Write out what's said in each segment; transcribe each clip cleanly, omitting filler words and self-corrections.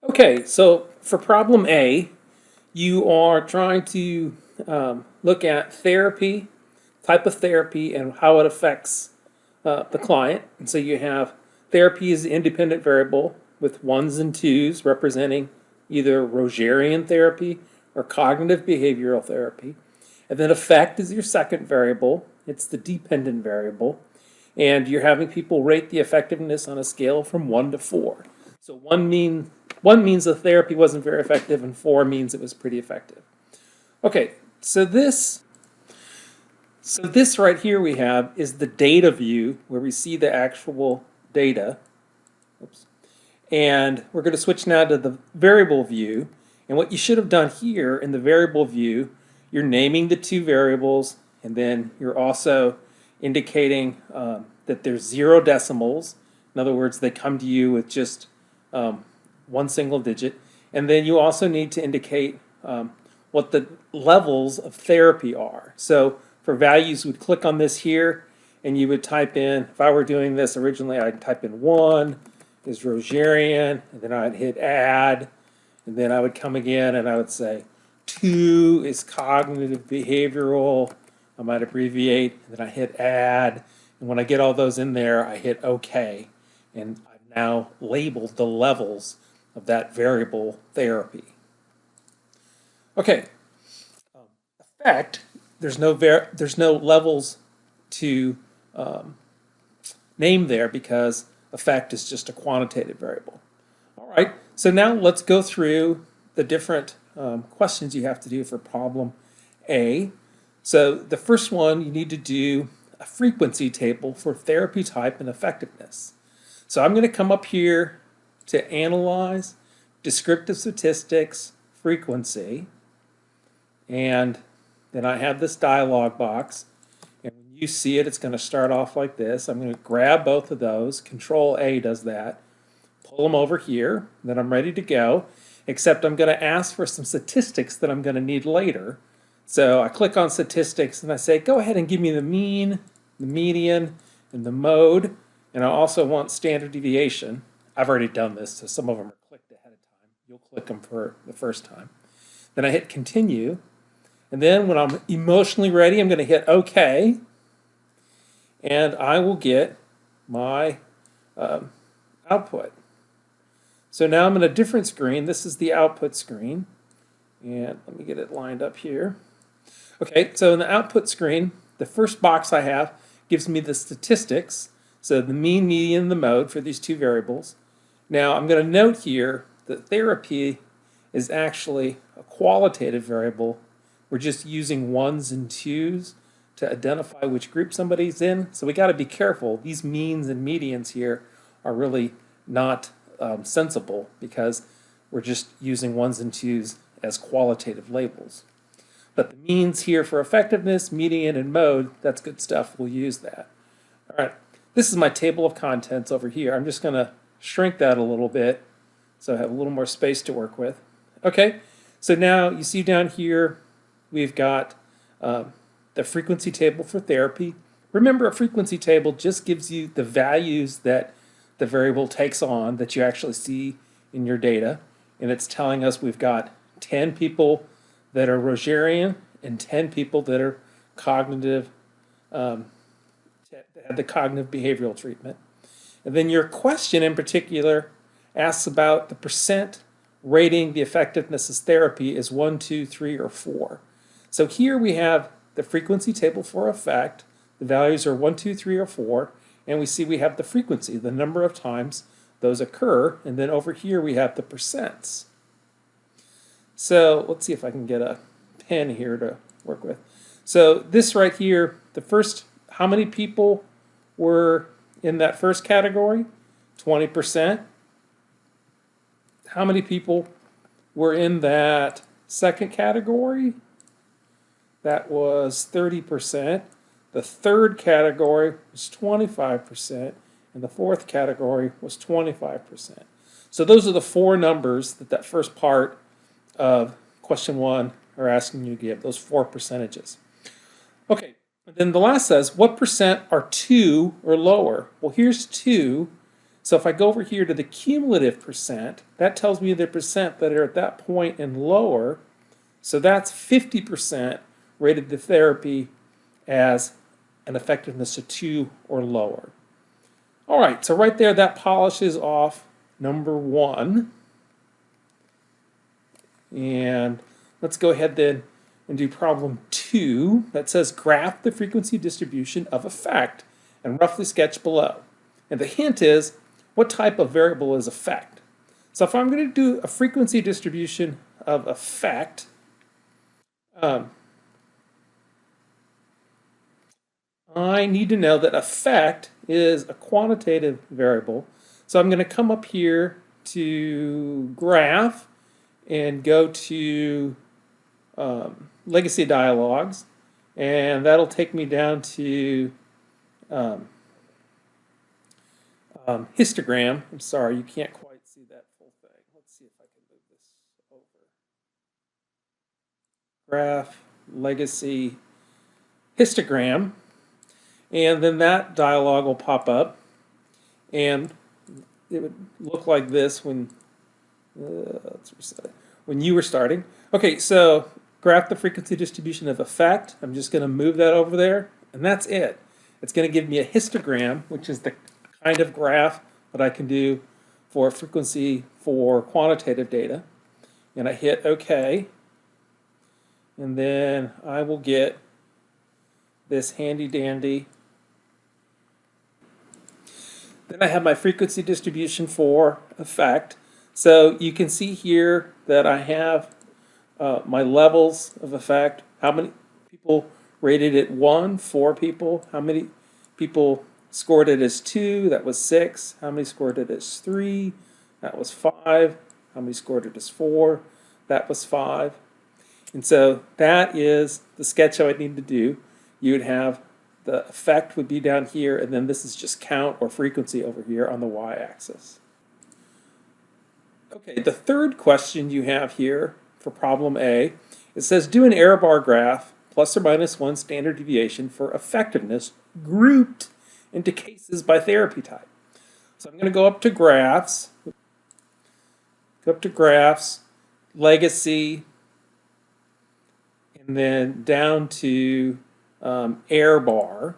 Okay, so for problem A, you are trying to look at therapy, type of therapy, and how it affects the client. And so you have therapy is the independent variable with ones and twos representing either Rogerian therapy or cognitive behavioral therapy. And then effect is your second variable, it's the dependent variable. And you're having people rate the effectiveness on a scale from 1 to 4. So one means the therapy wasn't very effective, and 4 means it was pretty effective. Okay, so this right here we have is the data view where we see the actual data. Oops. And we're going to switch now to the variable view. And what you should have done here in the variable view, you're naming the two variables, and then you're also indicating that there's 0 decimals. In other words, they come to you with just one single digit. And then you also need to indicate what the levels of therapy are. So for values, you would click on this here, and you would type in, if I were doing this originally, I'd type in 1 is Rogerian, and then I'd hit add, and then I would come again and I would say 2 is cognitive behavioral. I might abbreviate, and then I hit add, and when I get all those in there, I hit OK, and I've now labeled the levels of that variable therapy. Okay, effect, there's no levels to name there because effect is just a quantitative variable. All right, so now let's go through the different questions you have to do for problem A. So the first one, you need to do a frequency table for therapy type and effectiveness. So I'm going to come up here to analyze, descriptive statistics, frequency, and then I have this dialog box. And when you see it, it's going to start off like this. I'm going to grab both of those. Control A does that. Pull them over here. Then I'm ready to go. Except I'm going to ask for some statistics that I'm going to need later. So I click on statistics and I say, go ahead and give me the mean, the median, and the mode. And I also want standard deviation. I've already done this, so some of them are clicked ahead of time. You'll click them for the first time. Then I hit continue. And then when I'm emotionally ready, I'm going to hit OK. And I will get my output. So now I'm in a different screen. This is the output screen. And let me get it lined up here. Okay, so in the output screen, the first box I have gives me the statistics. So the mean, median, and the mode for these two variables. Now I'm going to note here that therapy is actually a qualitative variable. We're just using ones and twos to identify which group somebody's in. So we got to be careful. These means and medians here are really not sensible because we're just using ones and twos as qualitative labels. But the means here for effectiveness, median, and mode, that's good stuff. We'll use that. All right, this is my table of contents over here. I'm just going to shrink that a little bit so I have a little more space to work with. Okay, so now you see down here we've got the frequency table for therapy. Remember, a frequency table just gives you the values that the variable takes on that you actually see in your data. And it's telling us we've got 10 people that are Rogerian and 10 people that are cognitive, that had the cognitive behavioral treatment. And then your question in particular asks about the percent rating the effectiveness as therapy is 1, 2, 3, or 4. So here we have the frequency table for effect. The values are 1, 2, 3, or 4. And we see we have the frequency, the number of times those occur. And then over here we have the percents. So let's see if I can get a pen here to work with. So this right here, the first, how many people were in that first category? 20%. How many people were in that second category? That was 30%. The third category was 25%, and the fourth category was 25%. So those are the four numbers that first part of question 1 are asking you to give, those 4 percentages. Okay, and then the last says, what percent are 2 or lower? Well, here's 2. So if I go over here to the cumulative percent, that tells me the percent that are at that point and lower. So that's 50% rated the therapy as an effectiveness of 2 or lower. All right, so right there, that polishes off number 1. And let's go ahead then and do problem 2 that says graph the frequency distribution of effect and roughly sketch below. And the hint is, what type of variable is effect? So if I'm going to do a frequency distribution of effect, I need to know that effect is a quantitative variable. So I'm going to come up here to graph and go to legacy dialogues, and that'll take me down to histogram. I'm sorry, you can't quite see that full thing. Let's see if I can move this over. Graph, legacy, histogram, and then that dialog will pop up, and it would look like this when let's reset it. When you were starting. Okay, so graph the frequency distribution of effect. I'm just going to move that over there, and that's it. It's going to give me a histogram, which is the kind of graph that I can do for frequency for quantitative data. And I hit OK, and then I will get this handy dandy. Then I have my frequency distribution for effect. So you can see here that I have my levels of effect. How many people rated it 1? 4 people. How many people scored it as 2? That was 6. How many scored it as 3? That was 5. How many scored it as 4? That was 5. And so that is the sketch I would need to do. You would have the effect would be down here, and then this is just count or frequency over here on the y-axis. Okay, the third question you have here for problem A, it says do an error bar graph plus or minus 1 standard deviation for effectiveness grouped into cases by therapy type. So I'm going to go up to graphs, legacy, and then down to error bar,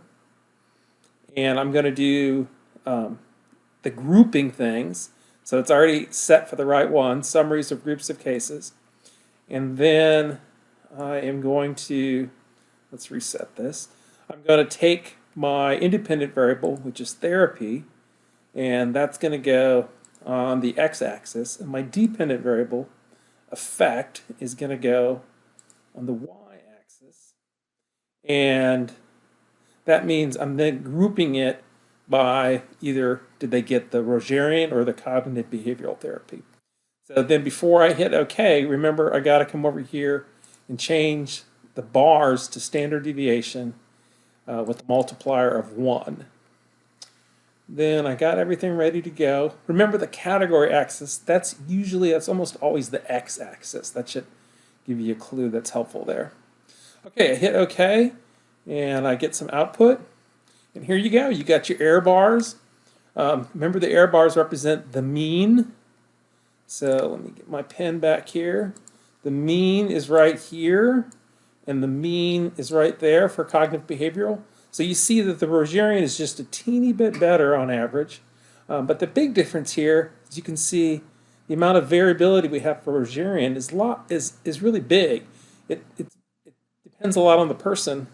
and I'm going to do the grouping things. So it's already set for the right one, summaries of groups of cases. And then I am going to, let's reset this. I'm going to take my independent variable, which is therapy, and that's going to go on the x-axis. And my dependent variable, effect, is going to go on the y-axis. And that means I'm then grouping it by either did they get the Rogerian or the cognitive behavioral therapy. So then before I hit OK, remember I got to come over here and change the bars to standard deviation with a multiplier of 1. Then I got everything ready to go. Remember the category axis, that's almost always the x-axis. That should give you a clue that's helpful there. Okay, I hit OK, and I get some output. And here you go, you got your error bars. Remember the error bars represent the mean. So let me get my pen back here. The mean is right here, and the mean is right there for cognitive behavioral. So you see that the Rogerian is just a teeny bit better on average. But the big difference here, as you can see, the amount of variability we have for Rogerian is really big. It depends a lot on the person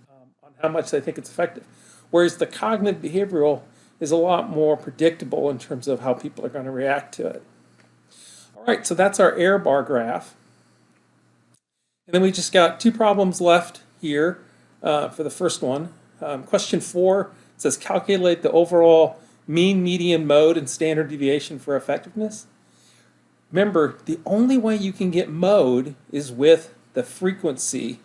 on how much they think it's effective. Whereas the cognitive behavioral is a lot more predictable in terms of how people are going to react to it. All right, so that's our error bar graph. And then we just got 2 problems left here for the first one. Question 4 says calculate the overall mean, median, mode, and standard deviation for effectiveness. Remember, the only way you can get mode is with the frequency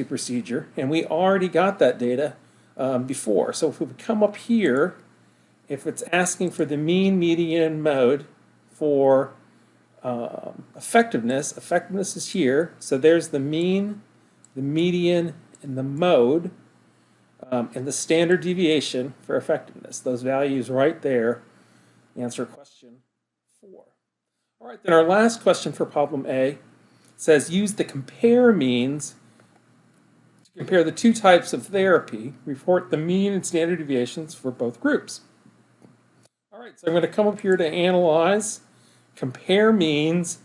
procedure, and we already got that data before. So if we come up here, if it's asking for the mean, median, mode for effectiveness is here. So there's the mean, the median, and the mode. and the standard deviation for effectiveness. Those values right there answer question 4. All right, then our last question for problem A says use the compare means to compare the two types of therapy. Report the mean and standard deviations for both groups. All right, so I'm going to come up here to analyze. Compare means,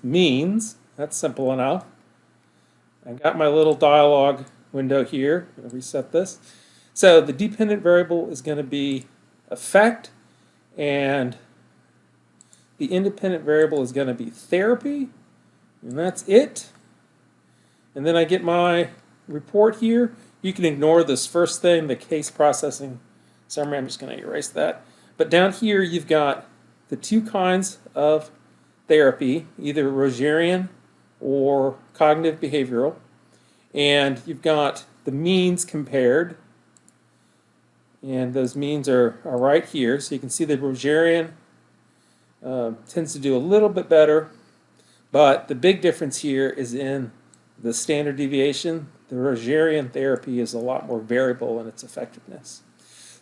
that's simple enough. I got my little dialog window here. I'm going to reset this. So the dependent variable is going to be effect, and the independent variable is going to be therapy, and that's it. And then I get my report here. You can ignore this first thing, the case processing summary. I'm just going to erase that. But down here, you've got the two kinds of therapy, either Rogerian or cognitive behavioral. And you've got the means compared. And those means are right here. So you can see the Rogerian tends to do a little bit better. But the big difference here is in the standard deviation. The Rogerian therapy is a lot more variable in its effectiveness.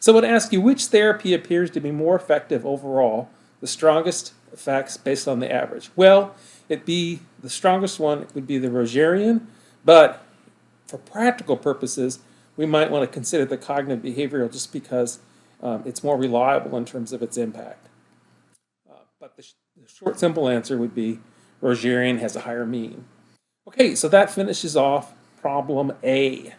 So I would ask you, which therapy appears to be more effective overall, the strongest effects based on the average? Well, the strongest one would be the Rogerian, but for practical purposes, we might want to consider the cognitive behavioral just because it's more reliable in terms of its impact. But the short, simple answer would be Rogerian has a higher mean. Okay, so that finishes off problem A.